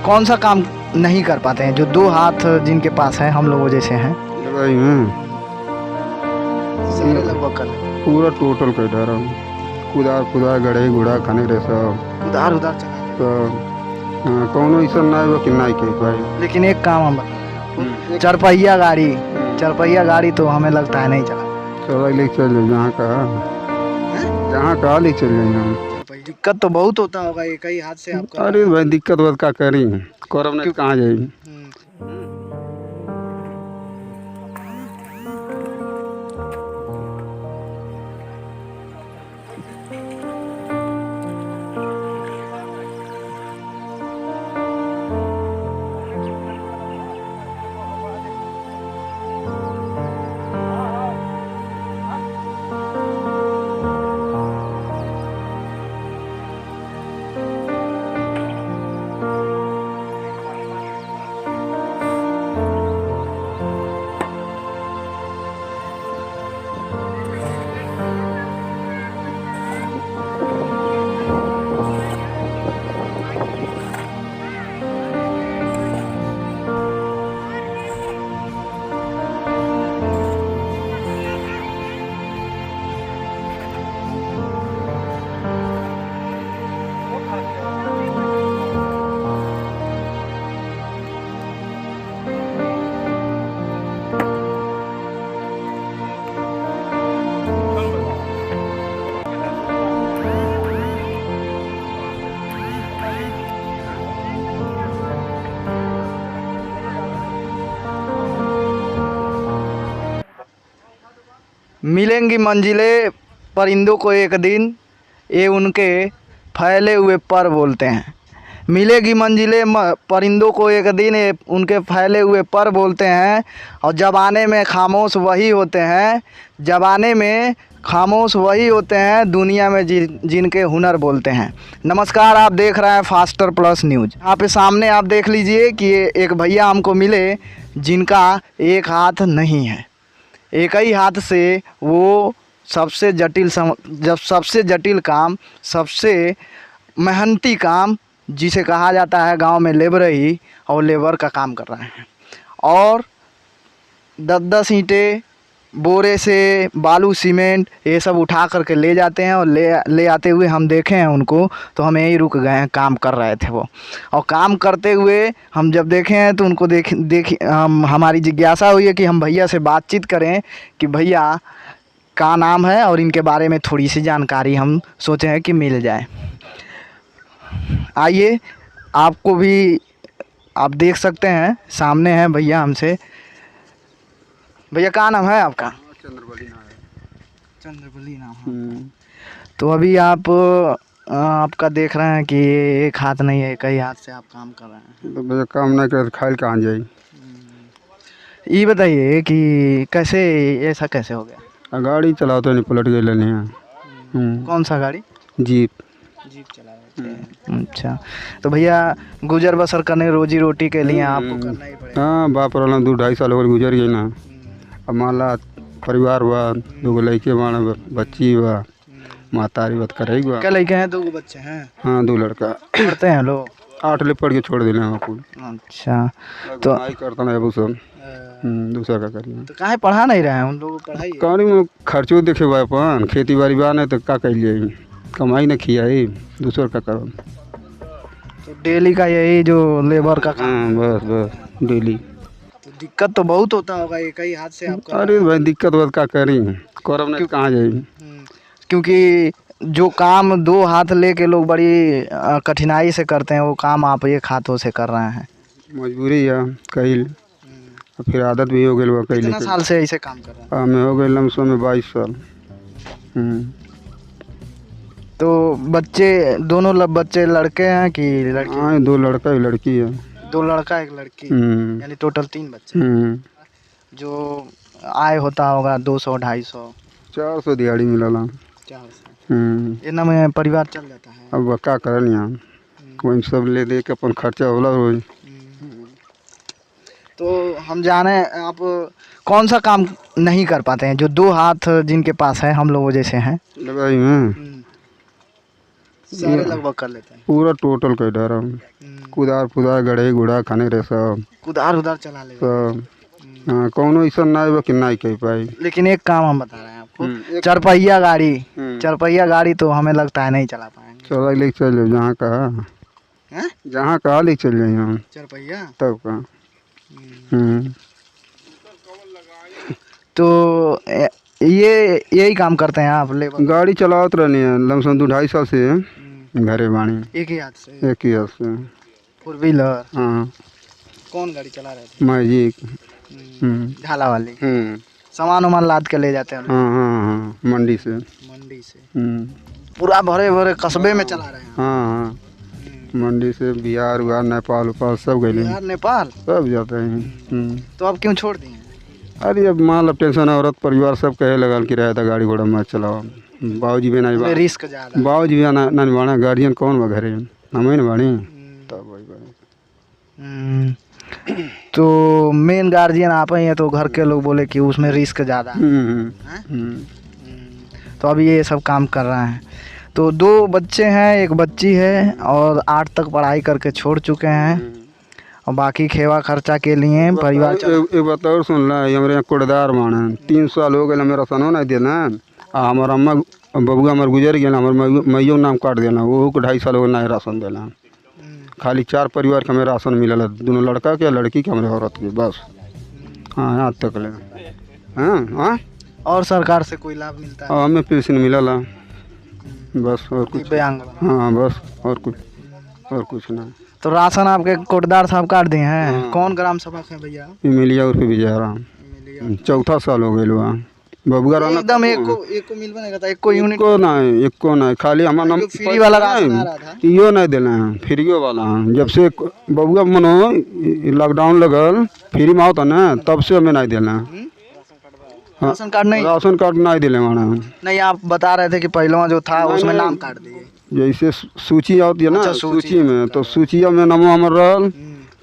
कौन सा काम नहीं कर पाते हैं जो दो हाथ जिनके पास है, हम लोगों जैसे हैं? भाई मैं सारे लगभग कर लेते हैं। पूरा टोटल कर डा रहा हूँ। कुदार कुदार गड़े गुड़ा खाने रहे सब उधार उधार चला। तो कौनो ऐसा ना हो कि ना के भाई। लेकिन एक काम हम बता, चरपहिया गाड़ी तो हमें लगता है नहीं चला। चला ले चल जहाँ कहा ले चल जाए हम। दिक्कत तो बहुत होता होगा, एक ही हाथ से आपका। अरे भाई दिक्कत बात का करी करब नहीं कहाँ जाए। मिलेंगी मंजिलें परिंदों को एक दिन, ये उनके फैले हुए पर बोलते हैं। मिलेगी मंजिलें परिंदों को एक दिन, ये उनके फैले हुए पर बोलते हैं। और ज़बाने में खामोश वही होते हैं, ज़बाने में खामोश वही होते हैं, दुनिया में जिनके हुनर बोलते हैं। नमस्कार, आप देख रहे हैं फास्टर प्लस न्यूज़। यहाँ पे सामने आप देख लीजिए कि एक भैया हमको मिले जिनका एक हाथ नहीं है। एक ही हाथ से वो सबसे जटिल काम, सबसे मेहनती काम, जिसे कहा जाता है गांव में लेबरही और लेबर का काम कर रहे हैं। और 10-10 ईंटें, बोरे से बालू सीमेंट ये सब उठा करके ले जाते हैं। और ले आते हुए हम देखे हैं उनको, तो हम यहीं रुक गए हैं, काम कर रहे थे वो। और काम करते हुए हम जब देखे हैं तो उनको हमारी जिज्ञासा हुई है कि हम भैया से बातचीत करें कि भैया का नाम है, और इनके बारे में थोड़ी सी जानकारी हम सोचे हैं कि मिल जाए। आइए, आपको भी आप देख सकते हैं, सामने हैं भैया हमसे। भैया क्या नाम है आपका? चंद्रबली नाम है। चंद्रबली नाम है। तो अभी आपका देख रहे हैं कि एक हाथ नहीं है, कई हाथ से आप काम कर रहे हैं। तो भैया काम नहीं करे खाइल कहाँ जाए। ये बताइए कि कैसे ऐसा कैसे हो गया? गाड़ी चलाते नहीं पलट गए लेने हैं। कौन सा गाड़ी? जीप चला रहे थे। अच्छा, तो भैया गुजर बसर करने, रोजी रोटी के लिए आपको करना ही पड़ेगा। हाँ, बाप वाला 2-2.5 साल हो गुजर गए ना। अब मान ला परिवार बा, 2 लड़के बा, बच्ची बा, मातारी बात करेगी बा। क्या लड़के हैं? 2 बच्चे हैं। हाँ, 2 लड़का पढ़ते हैं लोग? 8 ले पढ़ के छोड़ दिले हैं कुल। अच्छा, तो पढ़ाई करता ना अब सब दूसरा का करिए। तो काहे पढ़ा नहीं रहे हैं उन लोगों को? पढ़ाई कहानी में खर्चो देखे बा, अपन खेती बाड़ी बा नहीं तो का कर लिए, कमाई न खियाई, दूसरा का करो। तो डेली का यही जो लेबर का काम। हाँ, बस डेली। तो दिक्कत तो बहुत होता होगा, एक ही हाथ से आपका। अरे भाई दिक्कत बात का करी करब नहीं कहाँ जाए। क्योंकि जो काम 2 हाथ लेके लोग बड़ी कठिनाई से करते हैं, वो काम आप एक हाथों से कर रहे हैं। मजबूरी है कहिल। और फिर आदत भी हो गई बा कैले कितना के। साल से ऐसे काम कर रहे हैं? हमें हो गए लमसम में 22 साल। तो बच्चे दोनों बच्चे लड़के हैं कि लड़की? हाँ 2 लड़का 1 लड़की है। 2 लड़का 1 लड़की, हम्म, यानी टोटल 3 बच्चे। हम्म, जो आय होता होगा 200-250? 400 दिहाड़ी मिलला। 400 इतना में परिवार चल जाता है? अब क्या करन यहाँ, वही सब ले दे के अपन खर्चा होला रोज। तो हम जाने आप कौन सा काम नहीं कर पाते हैं जो 2 हाथ जिनके पास है हम लोगों जैसे हैं? लगाई में सारे लगभग कर लेते हैं। पूरा टोटल कर डर कुदार फुदार गढ़े गुड़ा खाने रहे सब कुदार उदार चला ले। सब। हाँ कौनो ऐसा ना बा कि नहीं कह पाई। लेकिन एक काम हम बता रहे हैं आपको, एक- चरपहिया गाड़ी, चरपहिया गाड़ी तो हमें लगता है नहीं चला पाएंगे। चला लेके चल जाओ जहाँ कहा, हैं? जहाँ कहा लेके चल जाइए हम चरपहिया तब का। तो ये यही काम करते हैं आप लेबर? गाड़ी चलावत रहनी है लमसम 2-2.5 साल से घरे बाणी एक ही हाथ से? एक ही हाथ से। 4 व्हीलर? हाँ कौन गाड़ी चला रहे थे? मैजिक। ढाला वाली? सामान वामान लाद के ले जाते हैं हाँ हाँ हाँ मंडी से। मंडी से? हाँ पूरा भरे भरे कस्बे में चला रहे हैं? हाँ मंडी से बिहार उहार नेपाल उपाल सब गए बिहार नेपाल सब जाते हैं। तो अब क्यों छोड़ दिए? अरे अब मान लो टेंशन औरत परिवार सब कहे लगल कि रहता गाड़ी घोड़ा मत चलाओ। बाबूजी भी नहीं बा, रिस्क ज़्यादा। बाबूजी भी नहीं बाड़ा, गार्जियन कौन बा घरे, हमें न बाड़ी तब वही बाड़ी। तो मेन गार्जियन आप ही हैं, तो घर के लोग बोले कि उसमें रिस्क ज़्यादा है। तो अभी ये सब काम कर रहे हैं। तो 2 बच्चे हैं, 1 बच्ची है और 8 तक पढ़ाई करके छोड़ चुके हैं और बाकी खेवा खर्चा के लिए परिवार एक बात और सुन ला, हमारे यहाँ कोटदार माने 3 साल हो गए मेरा सनो नहीं देना। हमार अम्मा बबुआ हमार गुजर गया, हमार मैयो नाम काट देना, वो को 2.5 साल हो गए नहीं राशन देना। खाली 4 परिवार के हमें राशन मिलल, दोनों लड़का के लड़की के हमारे औरत के बस। हाँ यहाँ तक ले। हाँ हाँ और सरकार से कोई लाभ मिलता है? हमें पेंशन मिलला बस और कुछ। दिव्यांग? हाँ बस और कुछ ना। तो राशन आपके कोटदार साहब काट दिए हैं? कौन ग्राम सभा है भैया? मिलिया उर्फ विजयराम। 4था साल हो गए बा बबुआ रहना एकदम एक को मिल बनेगा था, एक को यूनिट एक को नहीं खाली हमारा नाम फ्री वाला राशन आ रहा था। इहो नहीं देना है फ्रीओ वाला। जब से बबुआ मनो लॉकडाउन लगल फ्री में होता ना तब से हमें नहीं देना। राशन कार्ड नहीं? राशन कार्ड नहीं दिले माना। नहीं आप बता रहे थे कि पहलवा जो था उसमें नाम काट दिए। जैसे सूची आती है ना, अच्छा, सूची में तो सूचिया में नमो हमार रहल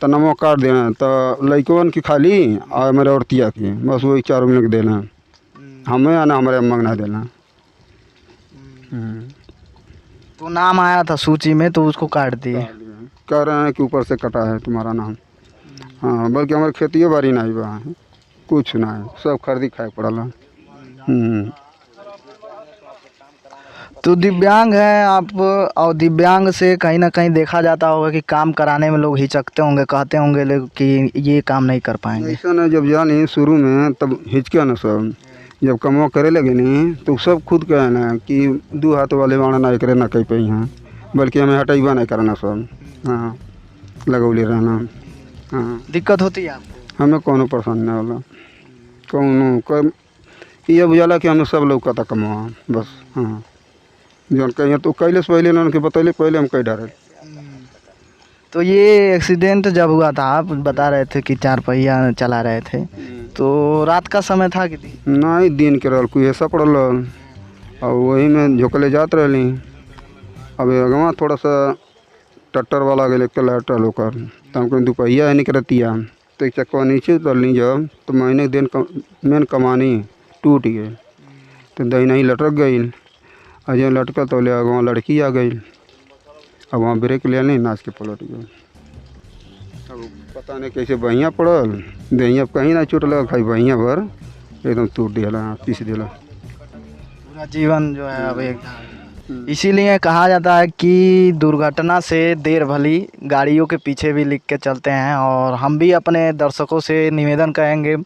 तो नमो काट देना, तो लड़कवन की खाली और मेरे औरतिया की बस वही 4 मिनट देना। हमें आना हमारे अम्मा नहीं देना। तो नाम आया था सूची में तो उसको काट दिए। कह रहे हैं कि ऊपर से कटा है तुम्हारा नाम। हाँ बल्कि हमारे खेतियों बाड़ी नहीं बा, कुछ ना है, सब खरीदी खाए पड़ला। तो दिव्यांग हैं आप, और दिव्यांग से कहीं ना कहीं देखा जाता होगा कि काम कराने में लोग हिचकते होंगे, कहते होंगे लोग कि ये काम नहीं कर पाएंगे। ऐसा ना जब जानी शुरू में तब हिचके ना सब, जब कमवा करे लगे नहीं तो सब खुद कहे ना कि 2 हाथ वाले वाणा नहीं करे ना कह पाई हैं, बल्कि हमें हटाइबा नहीं करना सब। हाँ लगौले रहना। हाँ दिक्कत होती है आपको? हमें कोनो परेशानी नहीं होला, कोनो ये बुझाला कि हमें सब लोग का कमवा बस। हाँ जौन कहीं तो कैले से पहले उनके बतैले पहले हम कहीं डरे। तो ये एक्सीडेंट जब हुआ था आप बता रहे थे कि 4 पहिया चला रहे थे, तो रात का समय था कि दिन? नहीं दिन के रहल कोई ऐसा पड़ल और वही में झोंकले जात रही। अब अगवा थोड़ा सा ट्रैक्टर वाला गए एक लाइट होकर तो हमको 2 पहिया है निकलतिया, तो एक चक्का नीचे उतरली जब तो महीने दिन मेन कमानी टूट गई, तो दही नहीं लटक गई। और जो लटकल तो ले अगवा लड़की आ गई, अब वहाँ ब्रेक ले नहीं नाच के पलट गई। अब पता नहीं कैसे बहिया पड़ल, दहिया कहीं ना चोट खाई बहिया भर एकदम टूट दिला, पीस दिला। पूरा जीवन जो है अब एक। इसीलिए कहा जाता है कि दुर्घटना से देर भली, गाड़ियों के पीछे भी लिख के चलते हैं। और हम भी अपने दर्शकों से निवेदन करेंगे,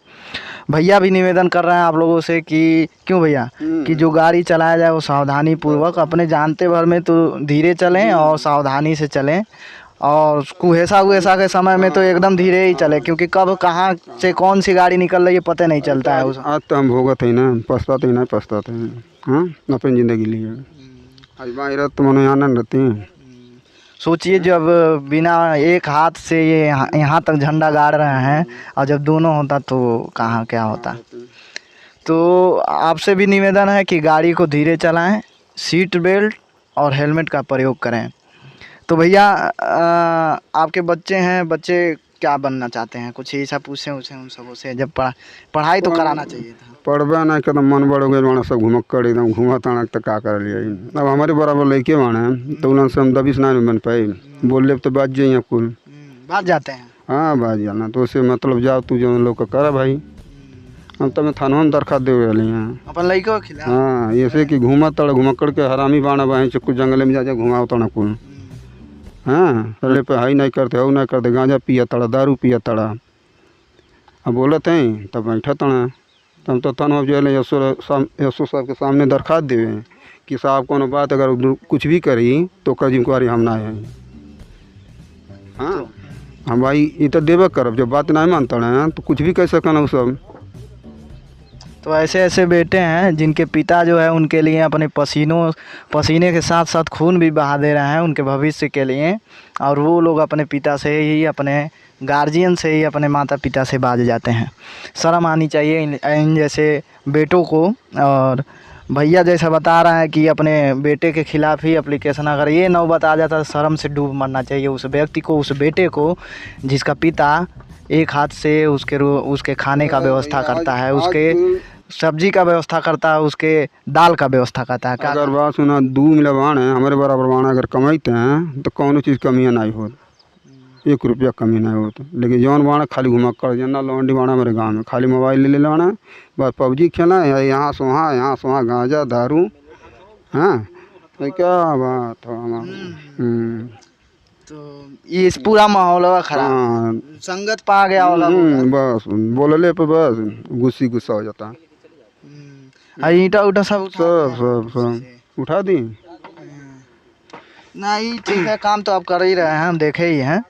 भैया भी निवेदन कर रहे हैं आप लोगों से कि क्यों भैया कि जो गाड़ी चलाया जाए वो सावधानी पूर्वक, अपने जानते भर में तो धीरे चलें और सावधानी से चलें। और कुहेसा वुहेसा के समय में तो एकदम धीरे ही चले, क्योंकि कब कहाँ से कौन सी गाड़ी निकल रही है पता नहीं चलता है उस। आज तो हम भोगत है ना, पछताते ही ना पछताते हैं। हाँ, अपनी ज़िंदगी लिए आज बाहर तो मनो आनंद रहती हैं। सोचिए जब बिना एक हाथ से ये यहाँ तक झंडा गाड़ रहे हैं, और जब दोनों होता तो कहाँ क्या होता। तो आपसे भी निवेदन है कि गाड़ी को धीरे चलाएं, सीट बेल्ट और हेलमेट का प्रयोग करें। तो भैया आपके बच्चे हैं, बच्चे क्या बनना चाहते हैं? कुछ ऐसा पूछें उसे उन सबों से, जब पढ़ाई तो कराना चाहिए था। पढ़बे ना एकदम मन बड़ हो गए बाड़ा, सब घुमक्कड़ एकदम घुमा ताना तो का कर लिया। अब हमारे बराबर लड़के बाड़ा हैं तो उन्होंने से हम दबिश ना बन पाए, बोल ले तो बात जाइए कुल बात जाते हैं। हाँ बात जाना तो उसे मतलब जाओ तू जो लोग का करा भाई, हम तो मैं थानों में दरखास्त दे रही हैं अपन लड़के को खिला। हाँ, ऐसे कि घुमा तड़ घुमक्कड़ के हरामी बाड़ा बाहें चक्कू जंगल में जा घुमाओ तड़ा कुल। हाँ, पहले पे हाई नहीं करते हो नहीं करते, गांजा पिया तड़ा, दारू पिया तड़ा। अब बोलते हैं तब बैठा तड़ा, तब तो तन जो है यसो साहब के सामने दरखास्त देवे कि साहब कोनो बात अगर कुछ भी करी तो कर जिम्मेवारी हम ना है। हाँ, हम भाई ये तो देवे करब, जब बात नहीं मानता है तो कुछ भी कह सकना वो सब। तो ऐसे ऐसे बेटे हैं जिनके पिता जो है उनके लिए अपने पसीने के साथ साथ खून भी बहा दे रहे हैं उनके भविष्य के लिए, और वो लोग अपने पिता से ही, अपने गार्जियन से ही, अपने माता पिता से बाज जाते हैं। शर्म आनी चाहिए इन जैसे बेटों को। और भैया जैसा बता रहा है कि अपने बेटे के खिलाफ़ ही एप्लीकेशन, अगर ये नौबत आ जाता तो शर्म से डूब मरना चाहिए उस व्यक्ति को, उस बेटे को जिसका पिता एक हाथ से उसके खाने का व्यवस्था करता है, उसके सब्जी का व्यवस्था करता है, उसके दाल का व्यवस्था करता है। अगर बात सुना 2 मिला बाण है हमारे बराबर बाण अगर कमाते हैं तो कौन चीज़ कमी नहीं हो, 1 रुपया कमी नहीं हो। लेकिन जौन बाण खाली घुमक्कड़ जना लौंडी बाणा मेरे गाँव में खाली मोबाइल ले लेना, बस पबजी खेला है, यहाँ सुहा गांजा दारू। हाँ तो क्या बात हो। तो ये इस पूरा माहौल हुआ खराब। हाँ, संगत पा गया होगा। बस बोलले पे बस गुस्सा हो जाता है। ईटा उठा सब सब उठा दी। नहीं ठीक है, काम तो आप कर ही रहे हैं, हम देखे ही हैं।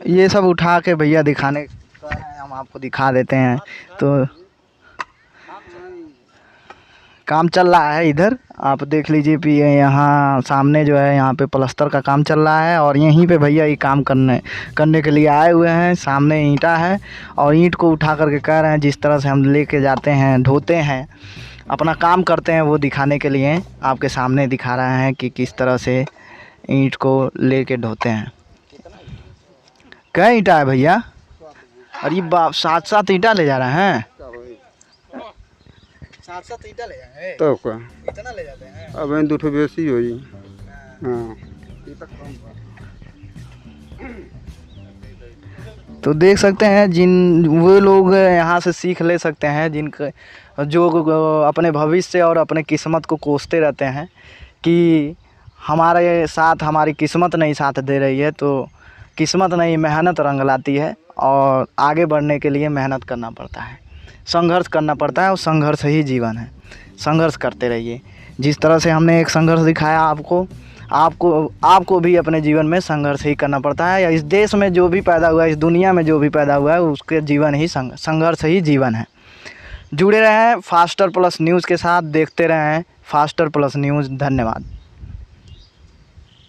ये सब उठा के भैया दिखाने हम आपको दिखा देते हैं। तो काम चल रहा है इधर, आप देख लीजिए भी यहाँ सामने जो है यहाँ पे प्लास्टर का काम चल रहा है, और यहीं पे भैया ये काम करने के लिए आए हुए हैं। सामने ईंटा है और ईंट को उठा करके कह रहे हैं जिस तरह से हम लेके जाते हैं, ढोते हैं, अपना काम करते हैं, वो दिखाने के लिए आपके सामने दिखा रहे हैं कि किस तरह से ईंट को लेके ढोते हैं। क्या ईंटा है भैया? अरे बाप, 7 ईंटा ले जा रहे हैं? 7 ईंटा ले जाए तो क्या इतना ले जाते हैं? अब इन 2 बेसी हो। हाँ, तो देख सकते हैं वो लोग यहाँ से सीख ले सकते हैं जिनके जो अपने भविष्य और अपने किस्मत को कोसते रहते हैं कि हमारे साथ हमारी किस्मत नहीं साथ दे रही है। तो किस्मत नहीं, मेहनत रंग लाती है, और आगे बढ़ने के लिए मेहनत करना पड़ता है, संघर्ष करना पड़ता है, और संघर्ष ही जीवन है। संघर्ष करते रहिए। जिस तरह से हमने एक संघर्ष दिखाया आपको भी अपने जीवन में संघर्ष ही करना पड़ता है। या इस देश में जो भी पैदा हुआ है, इस दुनिया में जो भी पैदा हुआ है, उसके जीवन ही संघर्ष ही जीवन है। जुड़े रहें फास्टर प्लस न्यूज़ के साथ, देखते रहें फास्टर प्लस न्यूज़। धन्यवाद।